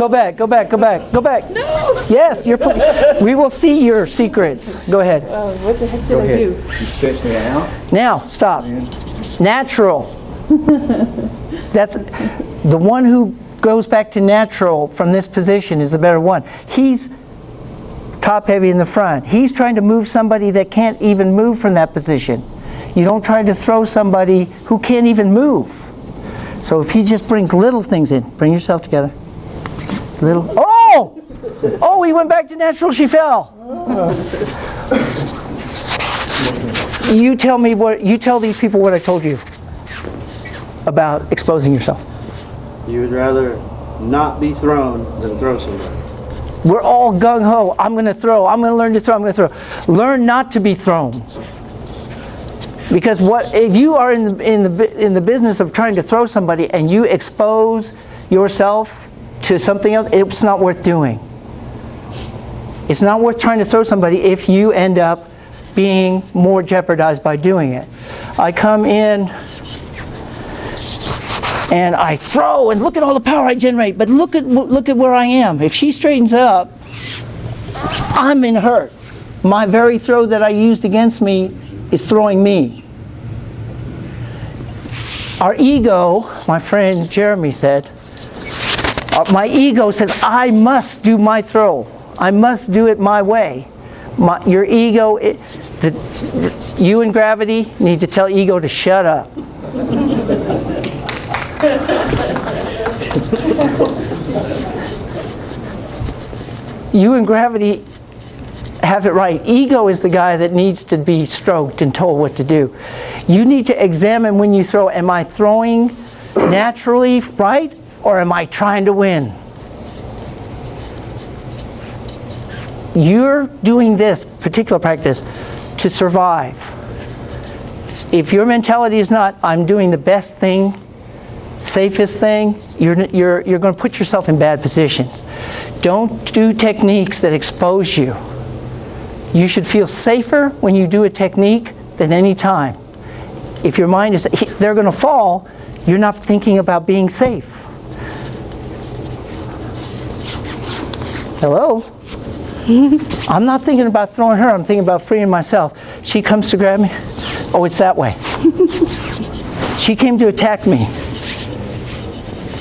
Go back. No. Yes, we will see your secrets. Go ahead. What the heck did I do? You stretch me out. Now, stop. Natural. That's the one who goes back to natural from this position is the better one. He's top heavy in the front. He's trying to move somebody that can't even move from that position. You don't try to throw somebody who can't even move. So if he just brings little things in, bring yourself together. Little. Oh, he went back to natural. She fell. You tell these people what I told you about exposing yourself. You would rather not be thrown than throw somebody. We're all gung-ho. I'm going to throw. I'm going to learn to throw. I'm going to throw. Learn not to be thrown. Because if you are in the business of trying to throw somebody and you expose yourself to something else, it's not worth doing. It's not worth trying to throw somebody if you end up being more jeopardized by doing it. I come in and I throw, and look at all the power I generate, but look at where I am. If she straightens up, I'm in hurt. My very throw that I used against me is throwing me. Our ego, my friend Jeremy said, my ego says, I must do my throw. I must do it my way. Your ego, you and gravity need to tell ego to shut up. You and gravity have it right. Ego is the guy that needs to be stroked and told what to do. You need to examine when you throw, am I throwing naturally right, or am I trying to win? You're doing this particular practice to survive. If your mentality is not, I'm doing the best thing, safest thing, you're going to put yourself in bad positions. Don't do techniques that expose you. You should feel safer when you do a technique than any time. If your mind is, they're going to fall, you're not thinking about being safe. Hello? I'm not thinking about throwing her, I'm thinking about freeing myself. She comes to grab me. Oh, it's that way. She came to attack me.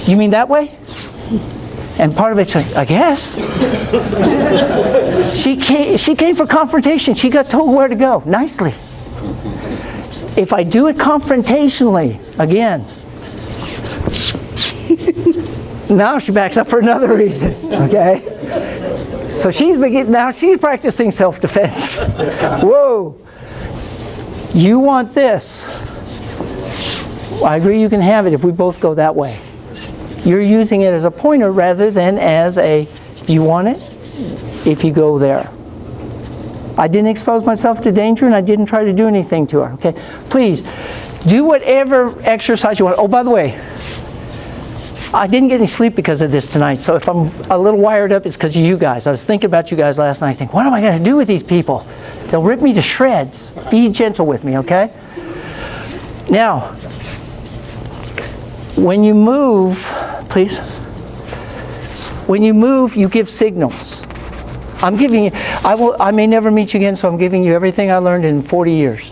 You mean that way? And part of it's like, I guess. She came for confrontation. She got told where to go, nicely. If I do it confrontationally, again, now she backs up for another reason, okay? So now she's practicing self-defense. Whoa. You want this. I agree you can have it if we both go that way. You're using it as a pointer rather than as a, do you want it? If you go there. I didn't expose myself to danger and I didn't try to do anything to her. Okay, please do whatever exercise you want. Oh, by the way, I didn't get any sleep because of this tonight, so if I'm a little wired up, it's because of you guys. I was thinking about you guys last night. I think, what am I going to do with these people? They'll rip me to shreds. Be gentle with me, okay? Now, when you move, please. When you move, you give signals. I'm giving you, I may never meet you again, so I'm giving you everything I learned in 40 years.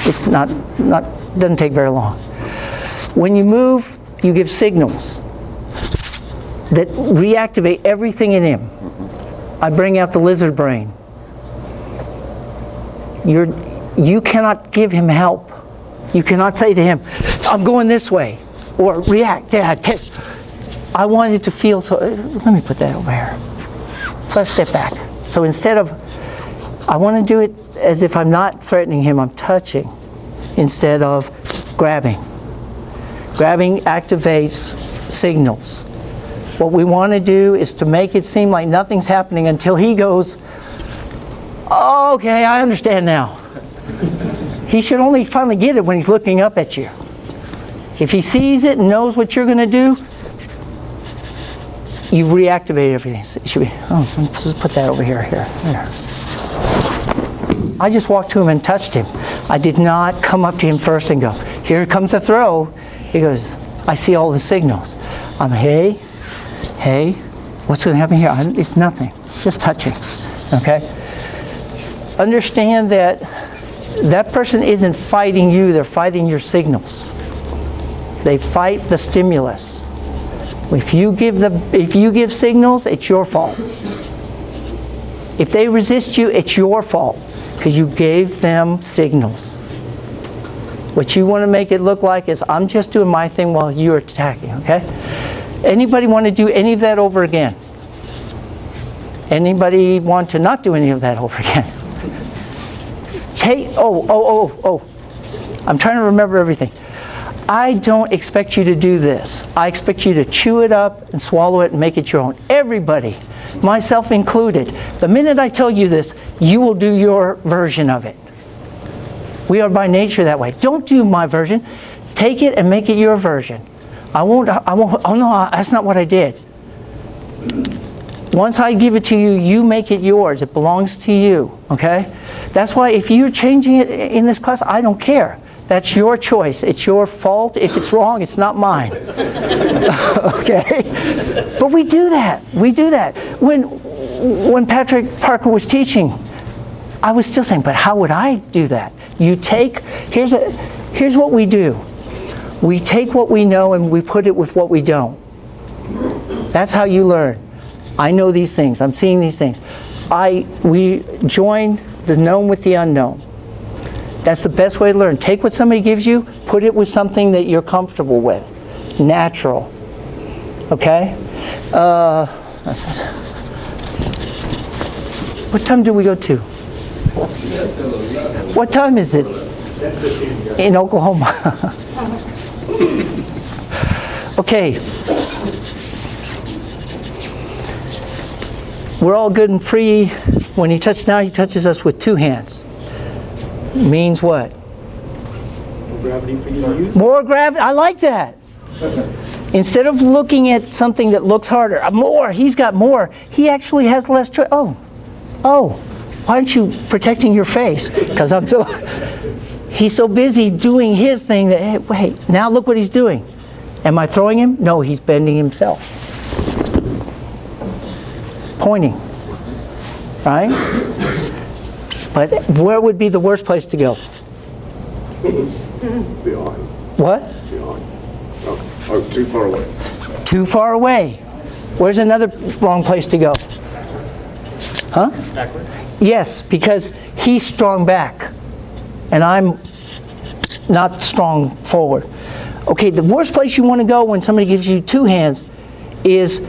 It's doesn't take very long. When you move, you give signals that reactivate everything in him. I bring out the lizard brain. You cannot give him help. You cannot say to him, I'm going this way, or react. Dad, I wanted to feel so. Let me put that over here. Let's step back. So instead of, I want to do it as if I'm not threatening him, I'm touching instead of grabbing. Grabbing activates signals. What we want to do is to make it seem like nothing's happening until he goes, oh, okay, I understand now. He should only finally get it when he's looking up at you. If he sees it and knows what you're going to do, you've reactivated everything. So it should be, oh, let's put that over here. I just walked to him and touched him. I did not come up to him first and go, here comes a throw. He goes, I see all the signals. I'm hey, What's going to happen here? It's nothing. It's just touching. Okay? Understand that that person isn't fighting you, they're fighting your signals. They fight the stimulus. If you give signals, it's your fault. If they resist you, it's your fault because you gave them signals. What you want to make it look like is, I'm just doing my thing while you're attacking, okay? Anybody want to do any of that over again? Anybody want to not do any of that over again? I'm trying to remember everything. I don't expect you to do this. I expect you to chew it up and swallow it and make it your own. Everybody, myself included. The minute I tell you this, you will do your version of it. We are by nature that way. Don't do my version. Take it and make it your version. I won't, oh no, that's not what I did. Once I give it to you, you make it yours. It belongs to you, okay? That's why if you're changing it in this class, I don't care. That's your choice. It's your fault. If it's wrong, it's not mine. Okay? But we do that. We do that. When Patrick Parker was teaching, I was still saying, but how would I do that? You take, here's what we do. We take what we know and we put it with what we don't. That's how you learn. I know these things. I'm seeing these things. We join the known with the unknown. That's the best way to learn. Take what somebody gives you, put it with something that you're comfortable with. Natural. Okay? What time do we go to? What time is it? In Oklahoma. Okay. We're all good and free. When he touches now, he touches us with two hands. Means what? More gravity for you to use? More gravity. I like that. Instead of looking at something that looks harder, more, he's got more. He actually has less choice. Oh, why aren't you protecting your face? Because he's so busy doing his thing that, hey, wait, now look what he's doing. Am I throwing him? No, he's bending himself. Pointing. Right? But where would be the worst place to go? Beyond. What? Beyond. Oh, too far away. Too far away. Where's another wrong place to go? Huh? Backward? Yes, because he's strong back. And I'm not strong forward. Okay, the worst place you want to go when somebody gives you two hands is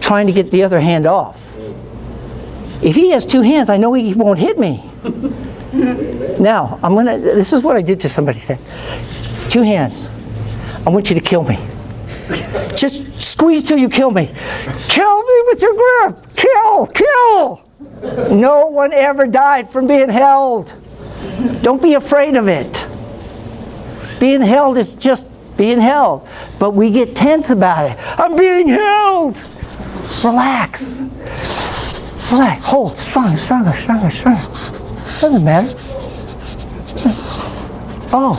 trying to get the other hand off. If he has two hands, I know he won't hit me. Now, this is what I did to somebody. Said, two hands. I want you to kill me. Just squeeze till you kill me. Kill me with your grip. Kill. No one ever died from being held. Don't be afraid of it. Being held is just being held. But we get tense about it. I'm being held. Relax. Relax. Hold. Stronger. Doesn't matter. Oh.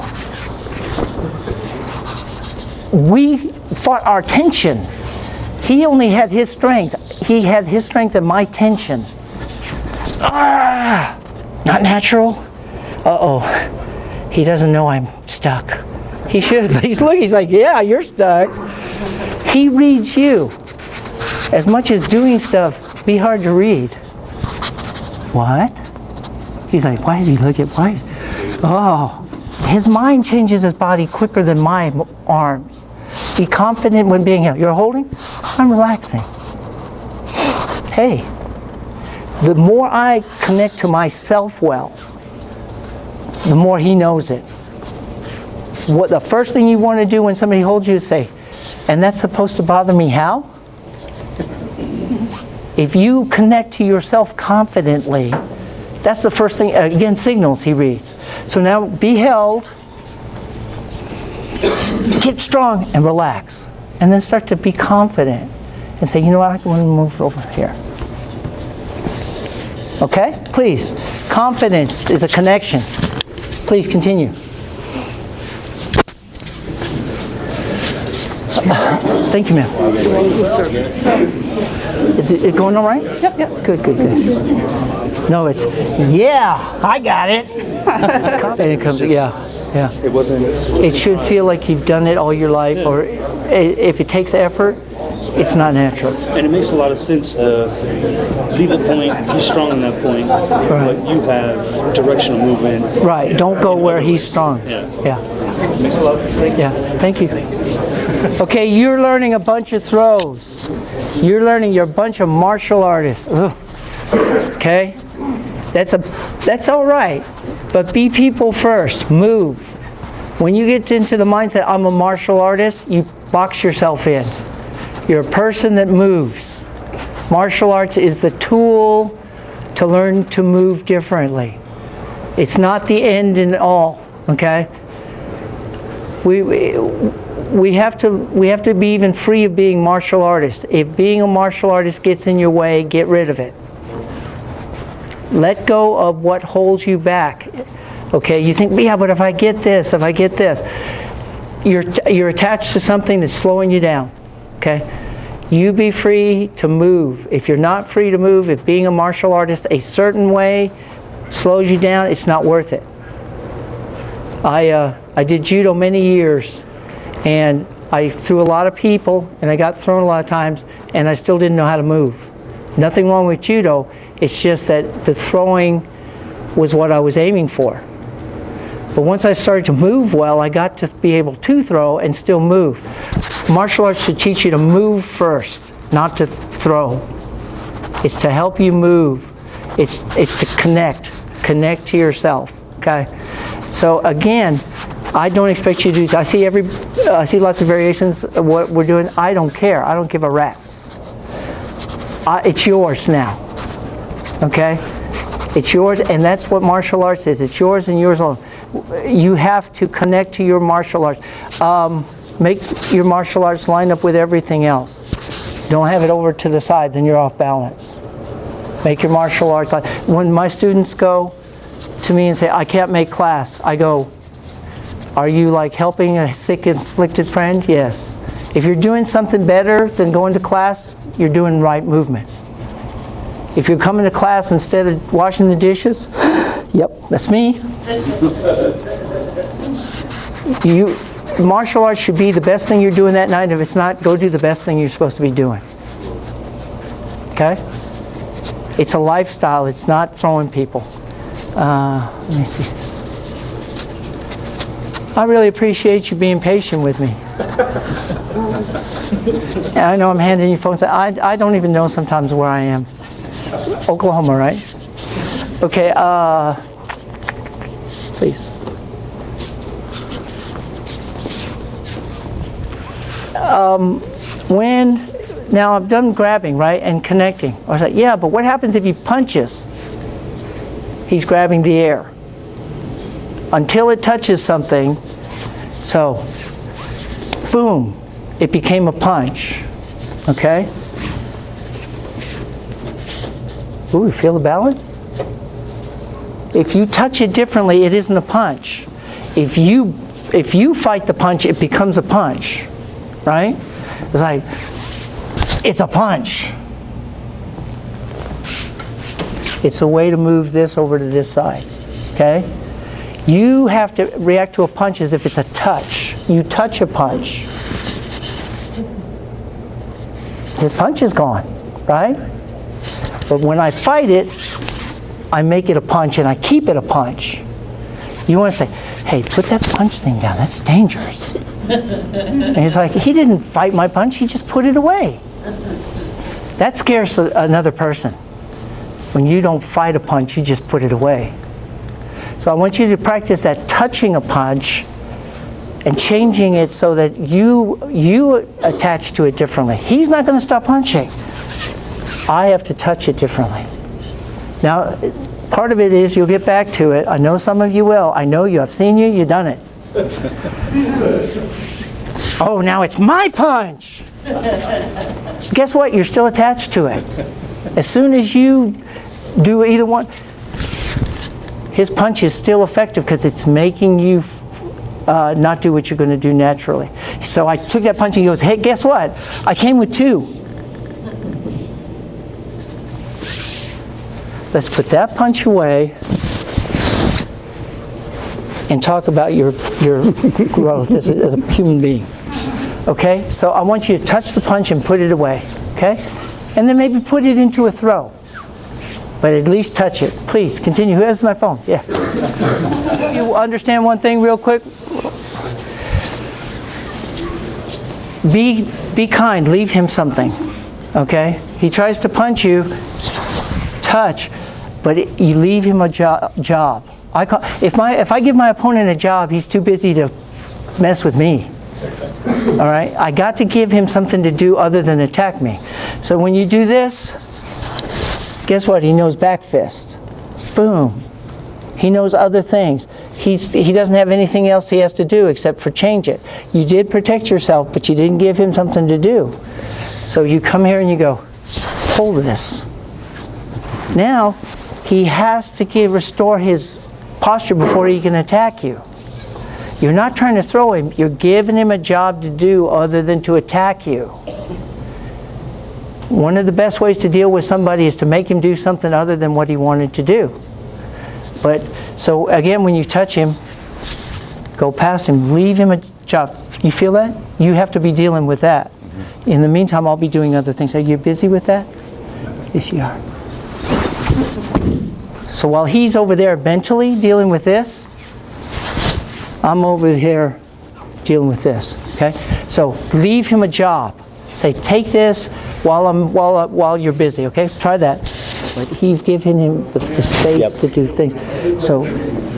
We fought our tension. He only had his strength. He had his strength and my tension. Not natural. Uh-oh. He doesn't know I'm stuck. He should. He's like, yeah, you're stuck. He reads you. As much as doing stuff be hard to read. What? He's like, why is he looking? His mind changes his body quicker than my arms. Be confident when being held. You're holding? I'm relaxing. Hey, the more I connect to myself well, the more he knows it. What the first thing you want to do when somebody holds you is say, and that's supposed to bother me how? If you connect to yourself confidently, that's the first thing, again, signals he reads. So now be held, get strong, and relax. And then start to be confident and say, you know what, I want to move over here. Okay? Please. Confidence is a connection. Please continue. Thank you, ma'am. Is it going all right? Yep. Good. No, it's, yeah, I got it. And it comes, yeah. It wasn't. It should feel like you've done it all your life, or if it takes effort, it's not natural. And it makes a lot of sense to leave a point, he's strong in that point, but you have directional movement. Right, don't go where he's strong. Yeah. Makes a lot of sense. Yeah, thank you. Okay, you're learning a bunch of throws. You're a bunch of martial artists. Ugh. Okay? That's all right, but be people first. Move. When you get into the mindset, I'm a martial artist, you box yourself in. You're a person that moves. Martial arts is the tool to learn to move differently. It's not the end in all, okay? We have to be even free of being martial artists. If being a martial artist gets in your way, get rid of it. Let go of what holds you back. Okay, you think, yeah, but if I get this, you're attached to something that's slowing you down. Okay, you be free to move. If you're not free to move, if being a martial artist a certain way slows you down, it's not worth it. I did judo many years, and I threw a lot of people, and I got thrown a lot of times, and I still didn't know how to move. Nothing wrong with judo. It's just that the throwing was what I was aiming for. But once I started to move well, I got to be able to throw and still move. Martial arts should teach you to move first, not to throw. It's to help you move. It's to connect to yourself. Okay. So again, I don't expect you to do. I see lots of variations of what we're doing. I don't care. I don't give a rat's. It's yours now. Okay? It's yours, and that's what martial arts is. It's yours and yours alone. You have to connect to your martial arts. Make your martial arts line up with everything else. Don't have it over to the side, then you're off balance. Make your martial arts line. When my students go to me and say, I can't make class, I go, are you like helping a sick, afflicted friend? Yes. If you're doing something better than going to class, you're doing right movement. If you're coming to class instead of washing the dishes, yep, that's me. Martial arts should be the best thing you're doing that night. If it's not, go do the best thing you're supposed to be doing. Okay? It's a lifestyle. It's not throwing people. Let me see. I really appreciate you being patient with me. And I know I'm handing you phones. I don't even know sometimes where I am. Oklahoma, right? Okay, please. Now I've done grabbing, right, and connecting. I was like, yeah, but what happens if he punches? He's grabbing the air. Until it touches something, so, boom, it became a punch, okay? Ooh, you feel the balance? If you touch it differently, it isn't a punch. If you fight the punch, it becomes a punch, right? It's like, it's a punch. It's a way to move this over to this side, okay? You have to react to a punch as if it's a touch. You touch a punch. His punch is gone, right? But when I fight it, I make it a punch and I keep it a punch. You want to say, hey, put that punch thing down, that's dangerous. And he's like, he didn't fight my punch, he just put it away. That scares another person. When you don't fight a punch, you just put it away. So I want you to practice that touching a punch and changing it so that you attach to it differently. He's not going to stop punching. I have to touch it differently. Now, part of it is you'll get back to it. I know some of you will. I know you. I've seen you. You've done it. Oh, now it's my punch. Guess what? You're still attached to it. As soon as you do either one, his punch is still effective because it's making you not do what you're going to do naturally. So I took that punch and he goes, hey, guess what? I came with 2. Let's put that punch away and talk about your growth as a human being. Okay? So I want you to touch the punch and put it away. Okay? And then maybe put it into a throw. But at least touch it. Please, continue. Who has my phone? Yeah. You understand one thing real quick? Be kind. Leave him something. Okay? He tries to punch you. Touch. But you leave him a job. If I give my opponent a job, he's too busy to mess with me. All right? I got to give him something to do other than attack me. So when you do this, guess what? He knows back fist. Boom. He knows other things. He doesn't have anything else he has to do except for change it. You did protect yourself, but you didn't give him something to do. So you come here and you go, hold this. Now, he has to restore his posture before he can attack you. You're not trying to throw him. You're giving him a job to do other than to attack you. One of the best ways to deal with somebody is to make him do something other than what he wanted to do. But, so again, when you touch him, go past him, leave him a job. You feel that? You have to be dealing with that. In the meantime, I'll be doing other things. Are you busy with that? Yes, you are. So while he's over there mentally dealing with this, I'm over here dealing with this. Okay? So leave him a job. Say, take this while you're busy. Okay? Try that. But he's given him the space to do things. So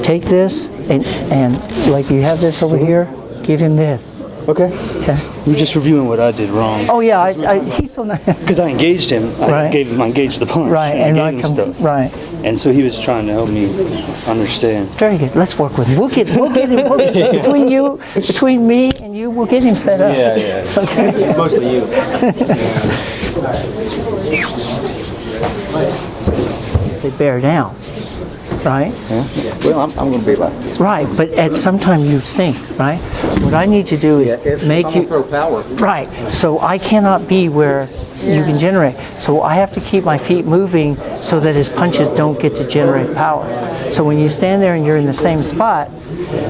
take this and like you have this over here, give him this. Okay. Okay. We're just reviewing what I did wrong. Oh yeah, he's so nice. Because I engaged him. I engaged the punch. Right. And I gave him stuff. Right. And so he was trying to help me understand. Very good. Let's work with him. We'll get him between me and you. We'll get him set up. Yeah. Okay. Mostly you. They bear down, right? Yeah. Well, I'm going to be like this. Right, but at some time you think, right? What I need to do is make you throw power. Right. So I cannot be where you can generate. So I have to keep my feet moving so that his punches don't get to generate power. So when you stand there and you're in the same spot,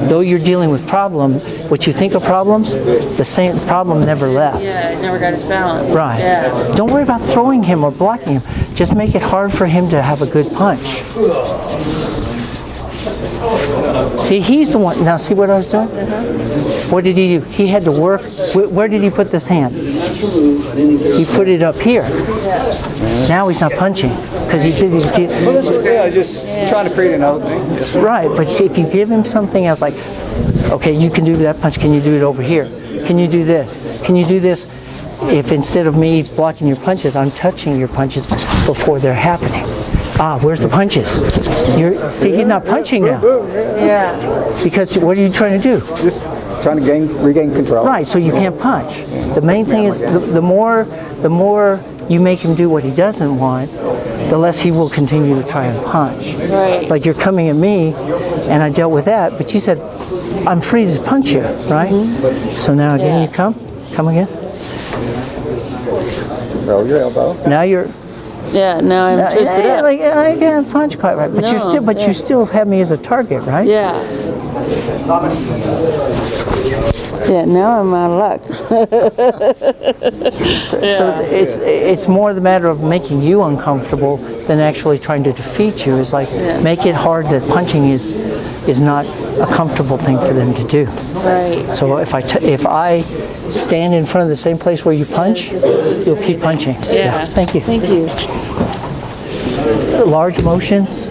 though you're dealing with problems, what you think of problems, the same problem never left. Yeah, it never got his balance. Right. Yeah. Don't worry about throwing him or blocking him. Just make it hard for him to have a good punch. See, he's the one. Now, see what I was doing? What did he do? He had to work. Where did he put this hand? He put it up here. Now he's not punching because he's busy. Well, that's okay. Just trying to create an opening. Right, but see, if you give him something else, like, okay, you can do that punch. Can you do it over here? Can you do this? Can you do this? If instead of me blocking your punches, I'm touching your punches before they're happening. Ah, where's the punches? See, he's not punching now. Yeah. Because what are you trying to do? Just trying to regain control. Right, so you can't punch. The main thing is the more you make him do what he doesn't want, the less he will continue to try and punch. Right. Like you're coming at me, and I dealt with that, but you said, I'm free to punch you, right? So now again, you come again. Roll your elbow. Now you're. Yeah, now I'm twisted up. Like, I can't punch quite right, but No, you still have me as a target, right? Yeah. Yeah, now I'm out of luck. So it's more the matter of making you uncomfortable than actually trying to defeat you. It's like make it hard that punching is not a comfortable thing for them to do. Right. So if I stand in front of the same place where you punch, you'll keep punching. Yeah. Thank you. Thank you. Large motions.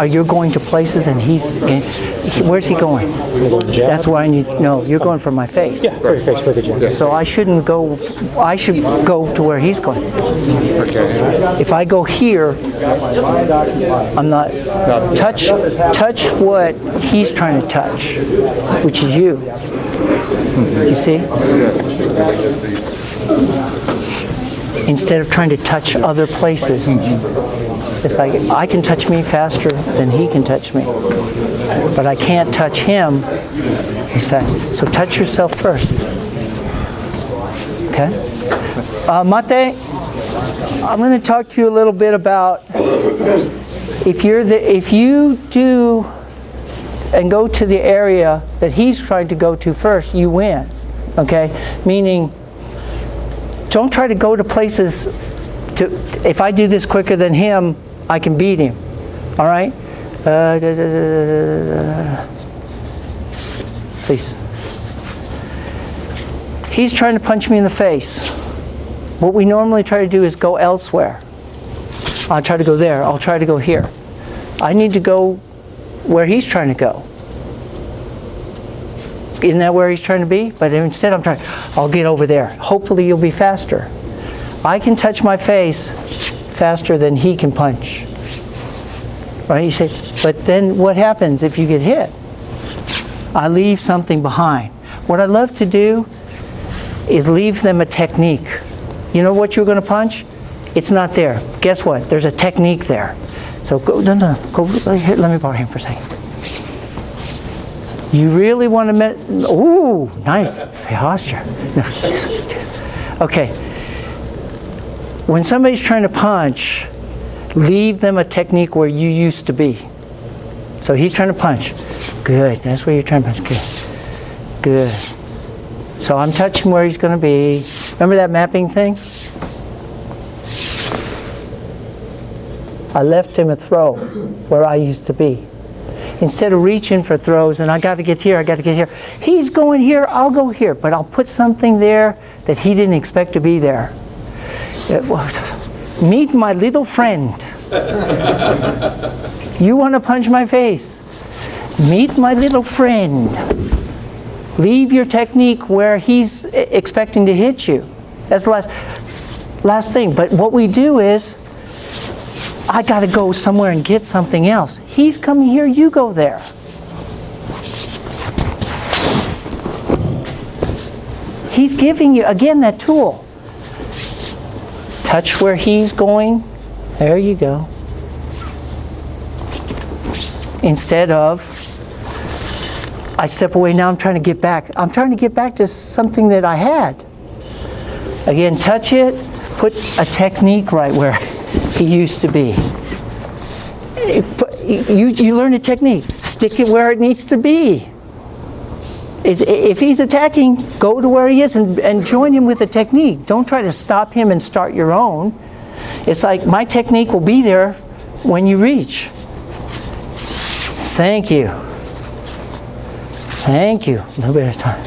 You're going to places and where's he going? That's where I need. No, you're going for my face. Yeah, for your face, for the jab. So I should go to where he's going. Okay. If I go here, I'm not touch what he's trying to touch, which is you. You see? Yes. Instead of trying to touch other places. It's like I can touch me faster than he can touch me. But I can't touch him. He's fast. So touch yourself first. Okay? Mate, I'm going to talk to you a little bit about if you do and go to the area that he's trying to go to first, you win. Okay? Meaning, don't try to go to places if I do this quicker than him, I can beat him. All right? Please. He's trying to punch me in the face. What we normally try to do is go elsewhere. I'll try to go there. I'll try to go here. I need to go where he's trying to go. Isn't that where he's trying to be? But instead I'll get over there. Hopefully you'll be faster. I can touch my face faster than he can punch. Right? You say, but then what happens if you get hit? I leave something behind. What I love to do is leave them a technique. You know what you're going to punch? It's not there. Guess what? There's a technique there. So go, go here, let me borrow him for a second. You really want to ooh, nice posture. Okay. When somebody's trying to punch, leave them a technique where you used to be. So he's trying to punch. Good. That's where you're trying to punch. Good. Good. So I'm touching where he's going to be. Remember that mapping thing? I left him a throw where I used to be. Instead of reaching for throws and I got to get here, I got to get here. He's going here, I'll go here. But I'll put something there that he didn't expect to be there. Meet my little friend. You want to punch my face? Meet my little friend. Leave your technique where he's expecting to hit you. That's the last thing. But what we do is, I got to go somewhere and get something else. He's coming here, you go there. He's giving you, again, that tool. Touch where he's going. There you go. Instead of, I step away, now I'm trying to get back. I'm trying to get back to something that I had. Again, touch it, put a technique right where he used to be. You learn a technique. Stick it where it needs to be. If he's attacking, go to where he is and join him with a technique. Don't try to stop him and start your own. It's like my technique will be there when you reach. Thank you. Thank you. A little bit of time.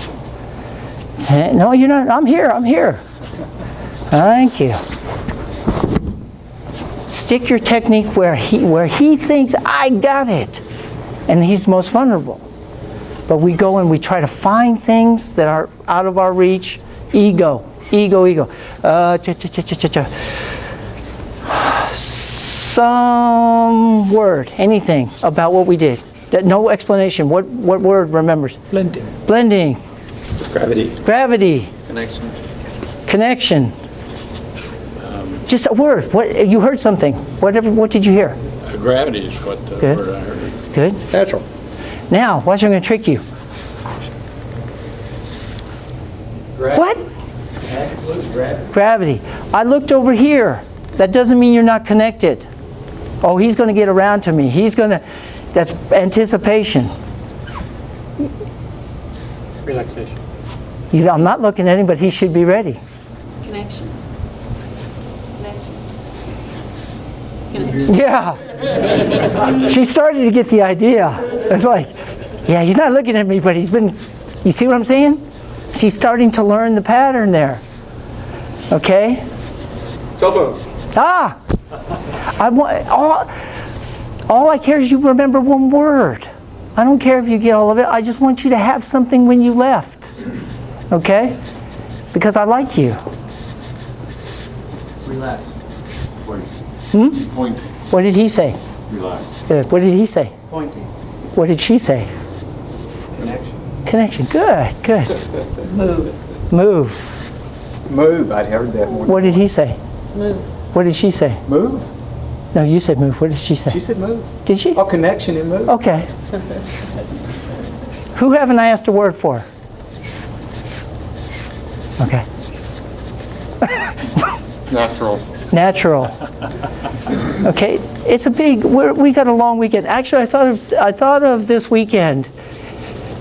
No, you're not. I'm here. I'm here. Thank you. Stick your technique where he thinks I got it, and he's most vulnerable. But we go and we try to find things that are out of our reach. Ego. Some word, anything about what we did. No explanation. What word remembers? Blending. Gravity. Connection. Just a word. What you heard something? What did you hear? Gravity is what the Good. word I heard. Good. Natural. Now, watch. I'm going to trick you. What? Gravity. I looked over here. That doesn't mean you're not connected. Oh, he's going to get around to me. That's anticipation. Relaxation. I'm not looking at him, but he should be ready. Connections. Yeah. She started to get the idea. It's like, yeah, he's not looking at me, but you see what I'm saying? She's starting to learn the pattern there. Okay? Cell phone. All I care is you remember one word. I don't care if you get all of it. I just want you to have something when you left. Okay? Because I like you. Relax. Pointing. What did he say? Relax. Good. What did he say? Pointing. What did she say? Connection. Connection. Good. Move. Move. I'd heard that one. What did he say? Move. What did she say? Move. No, you said move. What did she say? She said move. Did she? Oh, connection and move. Okay. Who haven't I asked a word for? Okay. Natural. Natural. Okay, it's a big. We got a long weekend. Actually, I thought of this weekend,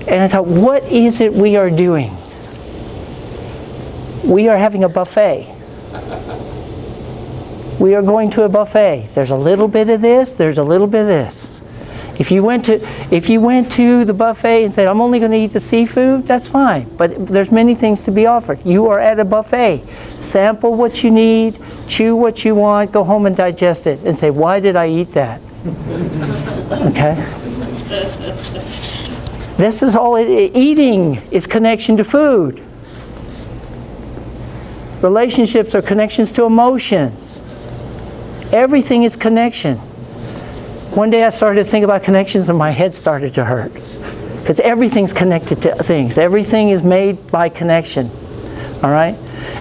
and I thought, what is it we are doing? We are having a buffet. We are going to a buffet. There's a little bit of this. There's a little bit of this. If you went to the buffet and said, I'm only going to eat the seafood, that's fine. But there's many things to be offered. You are at a buffet. Sample what you need, chew what you want, go home and digest it, and say, why did I eat that? Okay? This is all eating is connection to food. Relationships are connections to emotions. Everything is connection. One day I started to think about connections and my head started to hurt. Because everything's connected to things. Everything is made by connection. All right?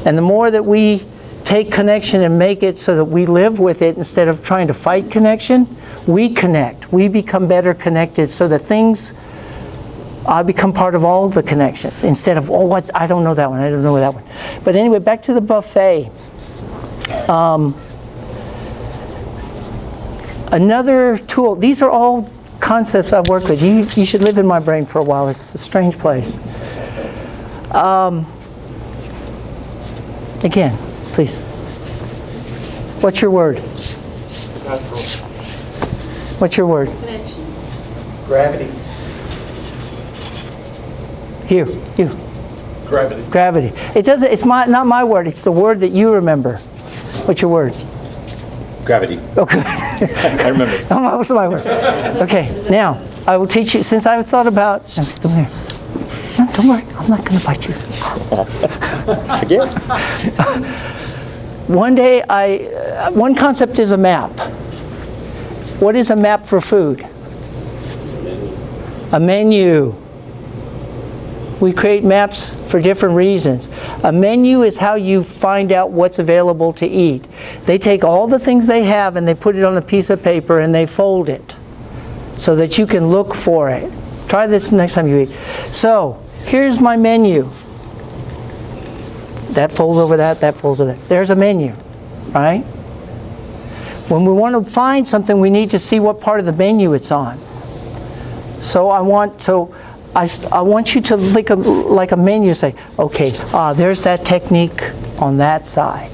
And the more that we take connection and make it so that we live with it instead of trying to fight connection, we connect. We become better connected so that things become part of all the connections. Instead of, I don't know that one, I don't know that one. But anyway, back to the buffet. Another tool, these are all concepts I've worked with. You should live in my brain for a while. It's a strange place. Again, please. What's your word? Natural. What's your word? Connection. Gravity. You. Gravity. Gravity. It's not my word. It's the word that you remember. What's your word? Gravity. Okay. I remember. What's my word? Okay, now, I will teach you, since I've thought about, come here. No, don't worry, I'm not going to bite you. Again? One day, one concept is a map. What is a map for food? A menu. We create maps for different reasons. A menu is how you find out what's available to eat. They take all the things they have and they put it on a piece of paper and they fold it so that you can look for it. Try this next time you eat. So, here's my menu. That folds over that folds over that. There's a menu, right? When we want to find something, we need to see what part of the menu it's on. So I want you to like a menu, say, okay, there's that technique on that side.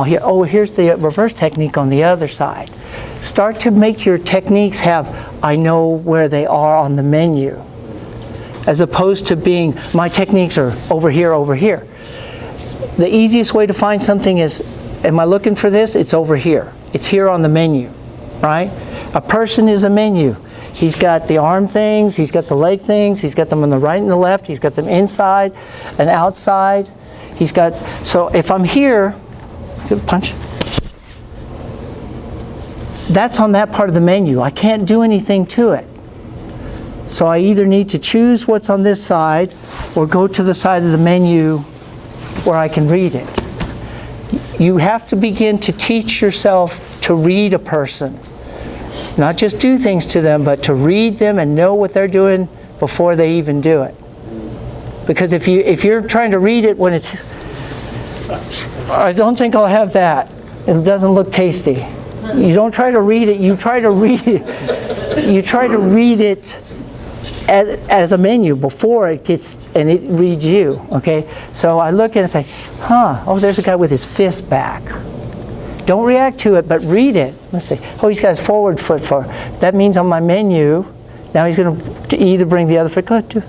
Here's the reverse technique on the other side. Start to make your techniques I know where they are on the menu. As opposed to being, my techniques are over here, over here. The easiest way to find something is, am I looking for this? It's over here. It's here on the menu, right? A person is a menu. He's got the arm things, he's got the leg things, he's got them on the right and the left, he's got them inside and outside. So if I'm here, punch. That's on that part of the menu. I can't do anything to it. So I either need to choose what's on this side or go to the side of the menu where I can read it. You have to begin to teach yourself to read a person. Not just do things to them, but to read them and know what they're doing before they even do it. Because if you're trying to read it when it's, I don't think I'll have that. It doesn't look tasty. You don't try to read it. You try to read it. You try to read it as a menu before it gets and it reads you. Okay. So I look at it and say, there's a guy with his fist back. Don't react to it, but read it. Let's see. He's got his forward foot forward. That means on my menu, now he's going to either bring the other foot. Go ahead,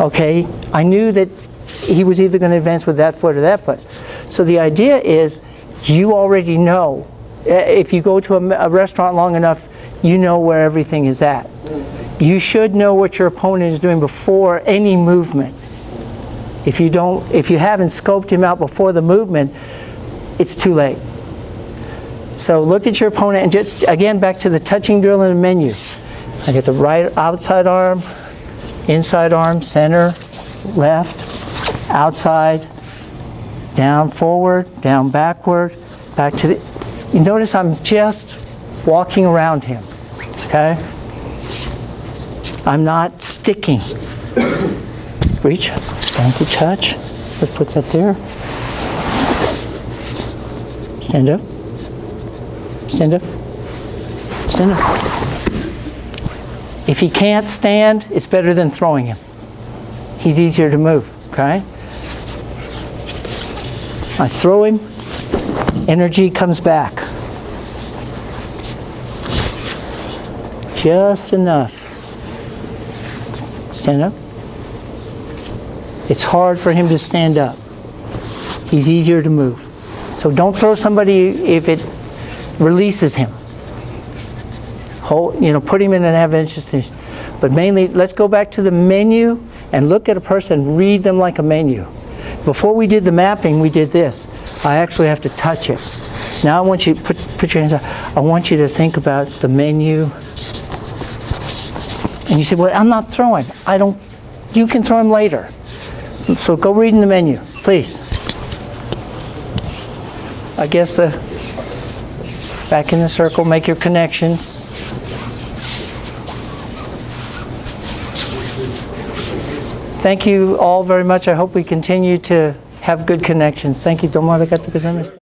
okay, I knew that he was either going to advance with that foot or that foot. So the idea is, you already know. If you go to a restaurant long enough, you know where everything is at. You should know what your opponent is doing before any movement. If you haven't scoped him out before the movement, it's too late. So look at your opponent and just, again, back to the touching drill in the menu. I get the right outside arm, inside arm, center, left, outside, down forward, down backward, back to the, You notice I'm just walking around him, okay? I'm not sticking. Reach, thank you, touch. Let's put that there. Stand up. Stand up. Stand up. If he can't stand, it's better than throwing him. He's easier to move, okay? I throw him, energy comes back. Just enough. Stand up. It's hard for him to stand up. He's easier to move. So don't throw somebody if it releases him. Hold, put him in an advantageous position. But mainly, let's go back to the menu and look at a person, read them like a menu. Before we did the mapping, we did this. I actually have to touch it. Now I want you to put your hands up. I want you to think about the menu. And you say, well, I'm not throwing. You can throw him later. So go read in the menu, please. I guess back in the circle, make your connections. Thank you all very much. I hope we continue to have good connections. Thank you. Domo arigatou gozaimasu.